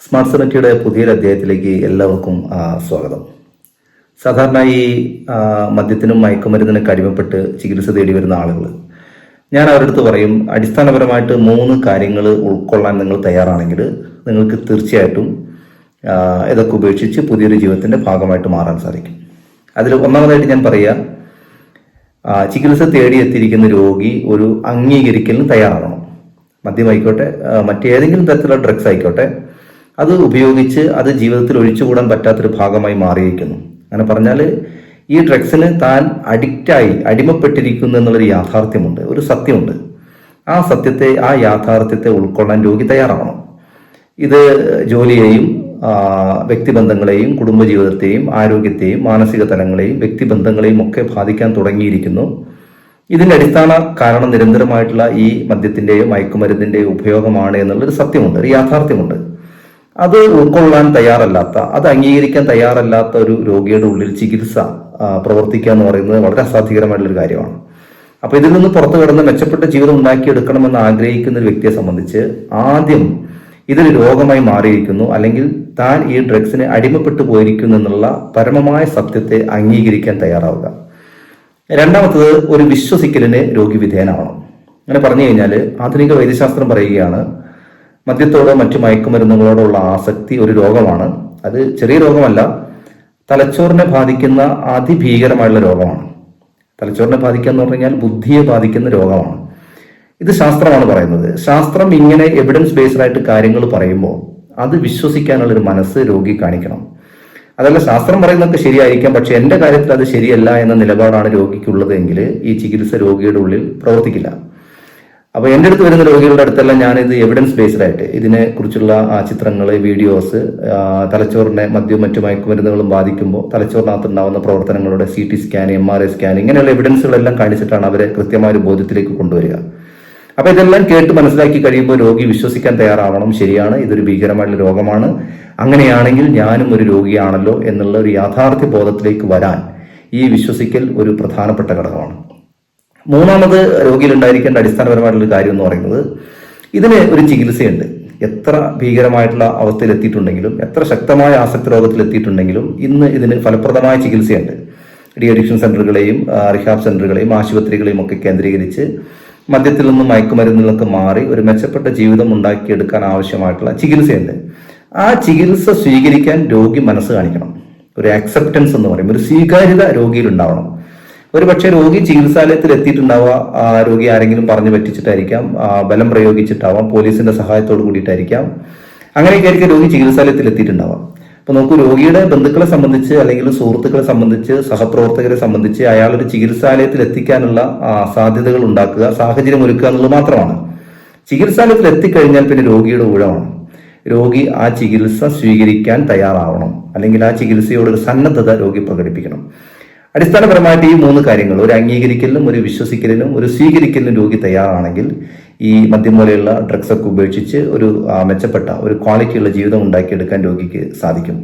Smart സെനറ്റിയുടെ പുതിയൊരു അധ്യായത്തിലേക്ക് എല്ലാവർക്കും സ്വാഗതം. സാധാരണ ഈ മദ്യത്തിനും മയക്കുമരുന്നിനും അടിമപ്പെട്ട് ചികിത്സ തേടി വരുന്ന ആളുകൾ, ഞാൻ അവരുടെ അടുത്ത് പറയും, അടിസ്ഥാനപരമായിട്ട് 3 കാര്യങ്ങൾ ഉൾക്കൊള്ളാൻ നിങ്ങൾ തയ്യാറാണെങ്കിൽ നിങ്ങൾക്ക് തീർച്ചയായിട്ടും ഇതൊക്കെ ഉപേക്ഷിച്ച് പുതിയൊരു ജീവിതത്തിന്റെ ഭാഗമായിട്ട് മാറാൻ സാധിക്കും. അതിൽ ഒന്നാമതായിട്ട് ഞാൻ പറയുക, ചികിത്സ തേടി എത്തിയിരിക്കുന്ന രോഗി ഒരു അംഗീകരിക്കലിന് തയ്യാറാവണം. മദ്യമായിക്കോട്ടെ, മറ്റേതെങ്കിലും തരത്തിലുള്ള ഡ്രഗ്സ് ആയിക്കോട്ടെ, അത് ഉപയോഗിച്ച് അത് ജീവിതത്തിൽ ഒഴിച്ചുകൂടാൻ പറ്റാത്തൊരു ഭാഗമായി മാറിയിരിക്കുന്നു. അങ്ങനെ പറഞ്ഞാൽ ഈ ഡ്രഗ്സിന് താൻ അടിമപ്പെട്ടിരിക്കുന്നു എന്നുള്ളൊരു യാഥാർത്ഥ്യമുണ്ട്, ഒരു സത്യമുണ്ട്. ആ യാഥാർത്ഥ്യത്തെ ഉൾക്കൊള്ളാൻ രോഗി തയ്യാറാവണം. ഇത് ജോലിയെയും വ്യക്തിബന്ധങ്ങളെയും കുടുംബജീവിതത്തെയും ആരോഗ്യത്തെയും മാനസിക തലങ്ങളെയും വ്യക്തിബന്ധങ്ങളെയും ഒക്കെ ബാധിക്കാൻ തുടങ്ങിയിരിക്കുന്നു. ഇതിന്റെ അടിസ്ഥാന കാരണം നിരന്തരമായിട്ടുള്ള ഈ മദ്യത്തിന്റെയോ മയക്കുമരുന്നിന്റെയോ ഉപയോഗമാണ് എന്നുള്ളൊരു സത്യമുണ്ട്, ഒരു യാഥാർത്ഥ്യമുണ്ട്. അത് ഉൾക്കൊള്ളാൻ തയ്യാറല്ലാത്ത, അത് അംഗീകരിക്കാൻ തയ്യാറല്ലാത്ത ഒരു രോഗിയുടെ ഉള്ളിൽ ചികിത്സ പ്രവർത്തിക്കുക എന്ന് പറയുന്നത് വളരെ അസാധ്യകരമായിട്ടുള്ളൊരു കാര്യമാണ്. അപ്പൊ ഇതിൽ നിന്ന് പുറത്തു കിടന്ന് മെച്ചപ്പെട്ട ജീവിതം ഉണ്ടാക്കിയെടുക്കണമെന്ന് ആഗ്രഹിക്കുന്ന ഒരു വ്യക്തിയെ സംബന്ധിച്ച് ആദ്യം ഇതൊരു രോഗമായി മാറിയിരിക്കുന്നു, അല്ലെങ്കിൽ താൻ ഈ ഡ്രഗ്സിന് അടിമപ്പെട്ടു പോയിരിക്കുന്നു എന്നുള്ള പരമമായ സത്യത്തെ അംഗീകരിക്കാൻ തയ്യാറാവുക. രണ്ടാമത്തത്, ഒരു വിശ്വസിക്കലിന് രോഗി വിധേയനാവണം. അങ്ങനെ പറഞ്ഞു കഴിഞ്ഞാൽ ആധുനിക വൈദ്യശാസ്ത്രം പറയുകയാണ്, മദ്യത്തോടോ മറ്റു മയക്കുമരുന്നുകളോടോ ഉള്ള ആസക്തി ഒരു രോഗമാണ്. അത് ചെറിയ രോഗമല്ല, തലച്ചോറിനെ ബാധിക്കുന്ന അതിഭീകരമായുള്ള രോഗമാണ്. തലച്ചോറിനെ ബാധിക്കുക എന്ന് പറഞ്ഞു കഴിഞ്ഞാൽ ബുദ്ധിയെ ബാധിക്കുന്ന രോഗമാണ്. ഇത് ശാസ്ത്രമാണ് പറയുന്നത്. ശാസ്ത്രം ഇങ്ങനെ എവിഡൻസ് ബേസ്ഡ് ആയിട്ട് കാര്യങ്ങൾ പറയുമ്പോൾ അത് വിശ്വസിക്കാനുള്ളൊരു മനസ്സ് രോഗി കാണിക്കണം. അതല്ല, ശാസ്ത്രം പറയുന്നതൊക്കെ ശരിയായിരിക്കാം, പക്ഷെ എന്റെ കാര്യത്തിൽ അത് ശരിയല്ല എന്ന നിലപാടാണ് രോഗിക്കുള്ളത് എങ്കിൽ ഈ ചികിത്സ രോഗിയുടെ ഉള്ളിൽ പ്രവർത്തിക്കില്ല. അപ്പൊ എൻ്റെ അടുത്ത് വരുന്ന രോഗികളുടെ അടുത്തെല്ലാം ഞാനിത് എവിഡൻസ് ബേസ്ഡ് ആയിട്ട് ഇതിനെ കുറിച്ചുള്ള ചിത്രങ്ങൾ, വീഡിയോസ്, തലച്ചോറിനെ മറ്റു മയക്കുമരുന്നുകളും ബാധിക്കുമ്പോൾ തലച്ചോറിനകത്ത് ഉണ്ടാവുന്ന പ്രവർത്തനങ്ങളുടെ CT സ്കാൻ, MRI സ്കാൻ, ഇങ്ങനെയുള്ള എവിഡൻസുകളെല്ലാം കാണിച്ചിട്ടാണ് അവരെ കൃത്യമായ ഒരു ബോധ്യത്തിലേക്ക് കൊണ്ടുവരിക. അപ്പൊ ഇതെല്ലാം കേട്ട് മനസ്സിലാക്കി കഴിയുമ്പോൾ രോഗി വിശ്വസിക്കാൻ തയ്യാറാവണം, ശരിയാണ്, ഇതൊരു ഭീകരമായിട്ടുള്ള രോഗമാണ്, അങ്ങനെയാണെങ്കിൽ ഞാനും ഒരു രോഗിയാണല്ലോ എന്നുള്ള ഒരു യാഥാർത്ഥ്യ ബോധത്തിലേക്ക് വരാൻ ഈ വിശ്വസിക്കൽ ഒരു പ്രധാനപ്പെട്ട ഘടകമാണ്. മൂന്നാമത്, രോഗിയിൽ ഉണ്ടായിരിക്കേണ്ട അടിസ്ഥാനപരമായിട്ടുള്ള കാര്യം എന്ന് പറയുന്നത്, ഇതിന് ഒരു ചികിത്സയുണ്ട്. എത്ര ഭീകരമായിട്ടുള്ള അവസ്ഥയിൽ എത്തിയിട്ടുണ്ടെങ്കിലും, എത്ര ശക്തമായ ആസക്തി രോഗത്തിൽ എത്തിയിട്ടുണ്ടെങ്കിലും ഇന്ന് ഇതിന് ഫലപ്രദമായ ചികിത്സയുണ്ട്. ഡി അഡിക്ഷൻ സെന്ററുകളെയും റിഹാബ് സെന്ററുകളെയും ആശുപത്രികളെയും ഒക്കെ കേന്ദ്രീകരിച്ച് മദ്യത്തിൽ നിന്നും മയക്കുമരുന്നിൽ നിന്നൊക്കെ മാറി ഒരു മെച്ചപ്പെട്ട ജീവിതം ഉണ്ടാക്കിയെടുക്കാൻ ആവശ്യമായിട്ടുള്ള ചികിത്സയുണ്ട്. ആ ചികിത്സ സ്വീകരിക്കാൻ രോഗി മനസ്സ് കാണിക്കണം. ഒരു ആക്സെപ്റ്റൻസ് എന്ന് പറയും, ഒരു സ്വീകാര്യത രോഗിയിൽ ഉണ്ടാവണം. ഒരു പക്ഷേ രോഗി ചികിത്സാലയത്തിൽ എത്തിയിട്ടുണ്ടാവുക, രോഗി ആരെങ്കിലും പറഞ്ഞു പറ്റിച്ചിട്ടായിരിക്കാം, ബലം പ്രയോഗിച്ചിട്ടാവാം, പോലീസിന്റെ സഹായത്തോട് കൂടിയിട്ടായിരിക്കാം, അങ്ങനെയൊക്കെ ആയിരിക്കും രോഗി ചികിത്സാലയത്തിൽ എത്തിയിട്ടുണ്ടാവാം. അപ്പൊ നോക്കൂ, രോഗിയുടെ ബന്ധുക്കളെ സംബന്ധിച്ച് അല്ലെങ്കിൽ സുഹൃത്തുക്കളെ സംബന്ധിച്ച് സഹപ്രവർത്തകരെ സംബന്ധിച്ച് അയാൾ ഒരു ചികിത്സാലയത്തിൽ എത്തിക്കാനുള്ള സാധ്യതകൾ ഉണ്ടാക്കുക, സാഹചര്യം ഒരുക്കുക എന്നുള്ളത് മാത്രമാണ്. ചികിത്സാലയത്തിൽ എത്തിക്കഴിഞ്ഞാൽ പിന്നെ രോഗിയുടെ ഊഴമാണ്. രോഗി ആ ചികിത്സ സ്വീകരിക്കാൻ തയ്യാറാവണം, അല്ലെങ്കിൽ ആ ചികിത്സയോട് ഒരു സന്നദ്ധത രോഗി പ്രകടിപ്പിക്കണം. അടിസ്ഥാനപരമായിട്ട് ഈ 3 കാര്യങ്ങൾ, ഒരു അംഗീകരിക്കലിനും ഒരു വിശ്വസിക്കലിനും ഒരു സ്വീകരിക്കലിനും രോഗി തയ്യാറാണെങ്കിൽ ഈ മദ്യം പോലെയുള്ള ഡ്രഗ്സ് ഒക്കെ ഉപേക്ഷിച്ച് ഒരു മെച്ചപ്പെട്ട ഒരു ക്വാളിറ്റിയുള്ള ജീവിതം ഉണ്ടാക്കിയെടുക്കാൻ രോഗിക്ക് സാധിക്കും.